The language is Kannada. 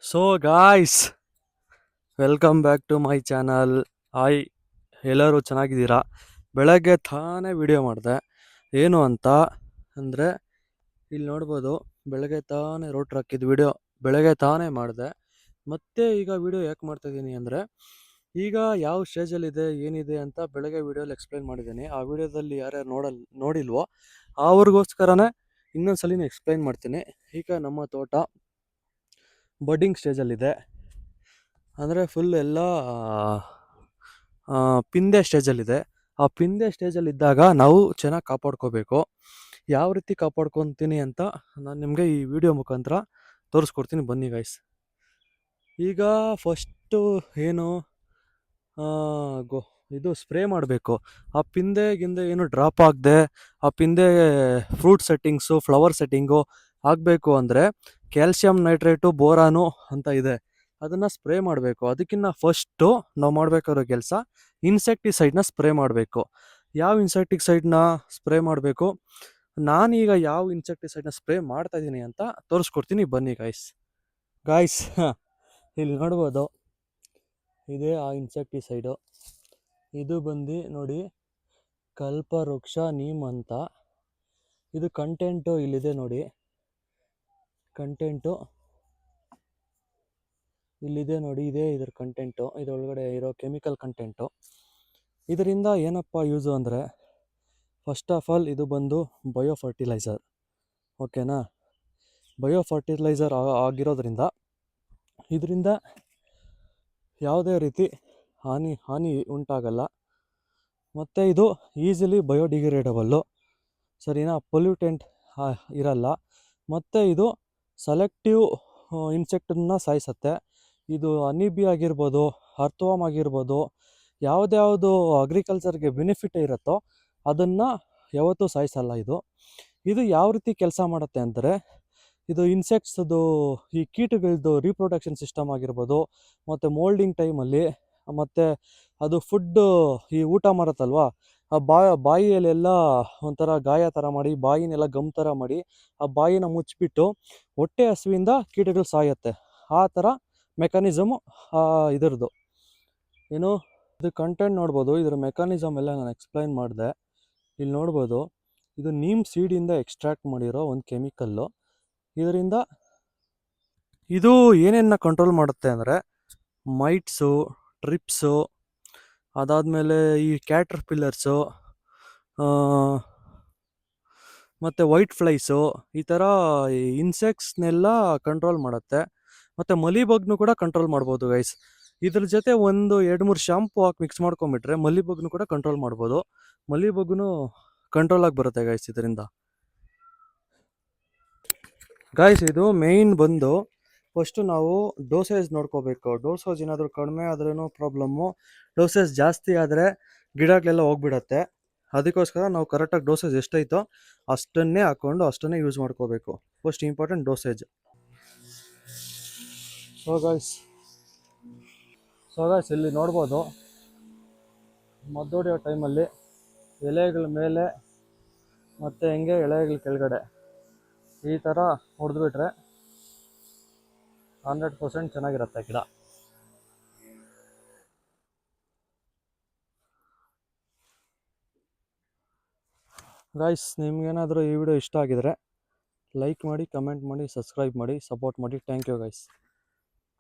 So guys, welcome back to my channel. Hi, ಎಲ್ಲರೂ ಚೆನ್ನಾಗಿದ್ದೀರಾ? ಬೆಳಗ್ಗೆ ತಾನೇ ವಿಡಿಯೋ ಮಾಡಿದೆ. ಏನು ಅಂತ ಅಂದರೆ, ಇಲ್ಲಿ ನೋಡ್ಬೋದು, ಬೆಳಗ್ಗೆ ತಾನೇ ರೋಡ್ ಹಾಕಿದ್ದು ವಿಡಿಯೋ ಬೆಳಗ್ಗೆ ತಾನೇ ಮಾಡಿದೆ. ಮತ್ತೆ ಈಗ ವಿಡಿಯೋ ಯಾಕೆ ಮಾಡ್ತಾಯಿದ್ದೀನಿ ಅಂದರೆ, ಈಗ ಯಾವ ಸ್ಟೇಜಲ್ಲಿದೆ ಏನಿದೆ ಅಂತ ಬೆಳಗ್ಗೆ ವಿಡಿಯೋಲಿ ಎಕ್ಸ್ಪ್ಲೈನ್ ಮಾಡಿದ್ದೀನಿ. ಆ ವಿಡಿಯೋದಲ್ಲಿ ಯಾರ್ಯಾರು ನೋಡಿಲ್ವೋ ಅವ್ರಿಗೋಸ್ಕರನೇ ಇನ್ನೊಂದ್ಸಲಿನ ಎಕ್ಸ್ಪ್ಲೈನ್ ಮಾಡ್ತೀನಿ. ಈಗ ನಮ್ಮ ತೋಟ ಬಡ್ಡಿಂಗ್ ಸ್ಟೇಜಲ್ಲಿದೆ, ಅಂದರೆ ಫುಲ್ ಎಲ್ಲ ಪಿಂದೆ ಸ್ಟೇಜಲ್ಲಿದೆ. ಆ ಪಿಂದೆ ಸ್ಟೇಜಲ್ಲಿದ್ದಾಗ ನಾವು ಚೆನ್ನಾಗಿ ಕಾಪಾಡ್ಕೋಬೇಕು. ಯಾವ ರೀತಿ ಕಾಪಾಡ್ಕೊತೀನಿ ಅಂತ ನಾನು ನಿಮಗೆ ಈ ವಿಡಿಯೋ ಮುಖಾಂತರ ತೋರಿಸ್ಕೊಡ್ತೀನಿ, ಬನ್ನಿ ಗೈಸ್. ಈಗ ಫಸ್ಟು ಏನು ಇದು ಸ್ಪ್ರೇ ಮಾಡಬೇಕು. ಆ ಪಿಂದೆ ಏನು ಡ್ರಾಪ್ ಆಗದೆ ಆ ಪಿಂದೆ ಫ್ರೂಟ್ ಸೆಟ್ಟಿಂಗ್ಸು, ಫ್ಲವರ್ ಸೆಟ್ಟಿಂಗು ಆಗಬೇಕು ಅಂದರೆ ಕ್ಯಾಲ್ಸಿಯಂ ನೈಟ್ರೇಟು, ಬೋರಾನು ಅಂತ ಇದೆ, ಅದನ್ನು ಸ್ಪ್ರೇ ಮಾಡಬೇಕು. ಅದಕ್ಕಿಂತ ಫಸ್ಟು ನಾವು ಮಾಡಬೇಕಾಗಿರೋ ಕೆಲಸ ಇನ್ಸೆಕ್ಟಿಸೈಡ್ನ ಸ್ಪ್ರೇ ಮಾಡಬೇಕು. ಯಾವ ಇನ್ಸೆಕ್ಟಿಸೈಡ್ನ ಸ್ಪ್ರೇ ಮಾಡಬೇಕು, ನಾನೀಗ ಯಾವ ಇನ್ಸೆಕ್ಟಿಸೈಡ್ನ ಸ್ಪ್ರೇ ಮಾಡ್ತಾಯಿದ್ದೀನಿ ಅಂತ ತೋರಿಸ್ಕೊಡ್ತೀನಿ, ಬನ್ನಿ ಗಾಯ್ಸ್. ಇಲ್ಲಿ ನೋಡ್ಬೋದು, ಇದೇ ಆ ಇನ್ಸೆಕ್ಟಿಸೈಡು. ಇದು ಬಂದು ನೋಡಿ, ಕಲ್ಪವೃಕ್ಷ ನೀಮ್ ಅಂತ. ಇದು ಕಂಟೆಂಟು ಇಲ್ಲಿದೆ ನೋಡಿ, ಕಂಟೆಂಟು ಇಲ್ಲಿದೆ ನೋಡಿ, ಇದೇ ಇದ್ರ ಕಂಟೆಂಟು, ಇದರೊಳಗಡೆ ಇರೋ ಕೆಮಿಕಲ್ ಕಂಟೆಂಟು. ಇದರಿಂದ ಏನಪ್ಪ ಯೂಸು ಅಂದರೆ, ಫಸ್ಟ್ ಆಫ್ ಆಲ್ ಇದು ಬಂದು ಬಯೋ ಫರ್ಟಿಲೈಸರ್, ಓಕೆನಾ? ಬಯೋ ಫರ್ಟಿಲೈಸರ್ ಆಗಿರೋದ್ರಿಂದ ಇದರಿಂದ ಯಾವುದೇ ರೀತಿ ಹಾನಿ ಉಂಟಾಗಲ್ಲ. ಮತ್ತು ಇದು ಈಸಿಲಿ ಬಯೋಡಿಗ್ರೇಡಬಲ್ಲು, ಸರಿನಾ? ಪೊಲ್ಯೂಟೆಂಟ್ ಇರಲ್ಲ. ಮತ್ತು ಇದು ಸೆಲೆಕ್ಟಿವ್ ಇನ್ಸೆಕ್ಟನ್ನ ಸಾಯಿಸುತ್ತೆ. ಇದು ಹನಿಬಿ ಆಗಿರ್ಬೋದು, ಅರ್ಥವಾಮ್ ಆಗಿರ್ಬೋದು, ಯಾವುದ್ಯಾವುದು ಅಗ್ರಿಕಲ್ಚರ್ಗೆ ಬೆನಿಫಿಟ್ ಇರುತ್ತೋ ಅದನ್ನು ಯಾವತ್ತೂ ಸಾಯಿಸಲ್ಲ. ಇದು ಯಾವ ರೀತಿ ಕೆಲಸ ಮಾಡುತ್ತೆ ಅಂದರೆ, ಇದು ಇನ್ಸೆಕ್ಟ್ಸ್ದು, ಈ ಕೀಟಗಳದ್ದು ರೀಪ್ರೊಡಕ್ಷನ್ ಸಿಸ್ಟಮ್ ಆಗಿರ್ಬೋದು, ಮತ್ತು ಮೋಲ್ಡಿಂಗ್ ಟೈಮಲ್ಲಿ, ಮತ್ತು ಅದು ಫುಡ್ಡು ಈ ಊಟ ಮಾಡುತ್ತಲ್ವ, ಆ ಬಾಯಿಯಲ್ಲೆಲ್ಲ ಒಂಥರ ಗಾಯ ಥರ ಮಾಡಿ, ಬಾಯಿನೆಲ್ಲ ಗಮ್ ಥರ ಮಾಡಿ, ಆ ಬಾಯಿನ ಮುಚ್ಚಿಬಿಟ್ಟು ಹೊಟ್ಟೆ ಹಸುವಿಂದ ಕೀಟಗಳು ಸಾಯುತ್ತೆ. ಆ ಥರ ಮೆಕ್ಯಾನಿಸಮು ಇದರದ್ದು. ಏನು ಇದು ಕಂಟೆಂಟ್ ನೋಡ್ಬೋದು, ಇದರ ಮೆಕ್ಯಾನಿಸಮ್ ಎಲ್ಲ ನಾನು ಎಕ್ಸ್ಪ್ಲೈನ್ ಮಾಡಿದೆ. ಇಲ್ಲಿ ನೋಡ್ಬೋದು, ಇದು ನೀಮ್ ಸೀಡಿಂದ ಎಕ್ಸ್ಟ್ರಾಕ್ಟ್ ಮಾಡಿರೋ ಒಂದು ಕೆಮಿಕಲ್ಲು. ಇದರಿಂದ ಇದು ಏನೇನ ಕಂಟ್ರೋಲ್ ಮಾಡುತ್ತೆ ಅಂದರೆ, ಮೈಟ್ಸು, ಟ್ರಿಪ್ಸು, ಅದಾದಮೇಲೆ ಈ ಕ್ಯಾಟರ್ ಪಿಲ್ಲರ್ಸು, ಮತ್ತು ವೈಟ್ ಫ್ಲೈಸು, ಈ ಥರ ಇನ್ಸೆಕ್ಟ್ಸ್ನೆಲ್ಲ ಕಂಟ್ರೋಲ್ ಮಾಡುತ್ತೆ. ಮತ್ತು ಮಲಿಬಗ್ನು ಕೂಡ ಕಂಟ್ರೋಲ್ ಮಾಡ್ಬೋದು ಗೈಸ್. ಇದ್ರ ಜೊತೆ ಒಂದು 2-3 ಶಾಂಪು ಹಾಕಿ ಮಿಕ್ಸ್ ಮಾಡ್ಕೊಂಬಿಟ್ರೆ ಮಲಿಬಗ್ನು ಕೂಡ ಕಂಟ್ರೋಲ್ ಮಾಡ್ಬೋದು. ಮಲಿಬಗ್ನು ಕಂಟ್ರೋಲ್ ಆಗಿ ಬರುತ್ತೆ ಗೈಸ್ ಇದರಿಂದ. ಗಾಯ್ಸ್, ಇದು ಮೇಯ್ನ್ ಬಂದು ಫಸ್ಟು ನಾವು ಡೋಸೇಜ್ ನೋಡ್ಕೋಬೇಕು. ಡೋಸೇಜ್ ಏನಾದರೂ ಕಡಿಮೆ ಆದ್ರೂ ಪ್ರಾಬ್ಲಮ್ಮು, ಡೋಸೇಜ್ ಜಾಸ್ತಿ ಆದರೆ ಗಿಡಗಳೆಲ್ಲ ಹೋಗ್ಬಿಡತ್ತೆ. ಅದಕ್ಕೋಸ್ಕರ ನಾವು ಕರೆಕ್ಟಾಗಿ ಡೋಸೇಜ್ ಎಷ್ಟೈತೋ ಅಷ್ಟನ್ನೇ ಹಾಕ್ಕೊಂಡು ಅಷ್ಟನ್ನೇ ಯೂಸ್ ಮಾಡ್ಕೋಬೇಕು. First important dosage. So guys, ಇಲ್ಲಿ ನೋಡ್ಬೋದು, ಮದ್ದೊಡೆಯೋ ಟೈಮಲ್ಲಿ ಎಲೆಗಳ ಮೇಲೆ ಮತ್ತು ಹೆಂಗೆ ಎಲೆಗಳ ಕೆಳಗಡೆ ಈ ಥರ ಹೊಡೆದ್ಬಿಟ್ರೆ 100% ಚೆನ್ನಾಗಿರುತ್ತೆ ಗಿಡ. ಗಾಯ್ಸ್, ನಿಮ್ಗೇನಾದರೂ ಈ ವಿಡಿಯೋ ಇಷ್ಟ ಆಗಿದರೆ ಲೈಕ್ ಮಾಡಿ, ಕಮೆಂಟ್ ಮಾಡಿ, ಸಬ್ಸ್ಕ್ರೈಬ್ ಮಾಡಿ, ಸಪೋರ್ಟ್ ಮಾಡಿ. Thank you guys.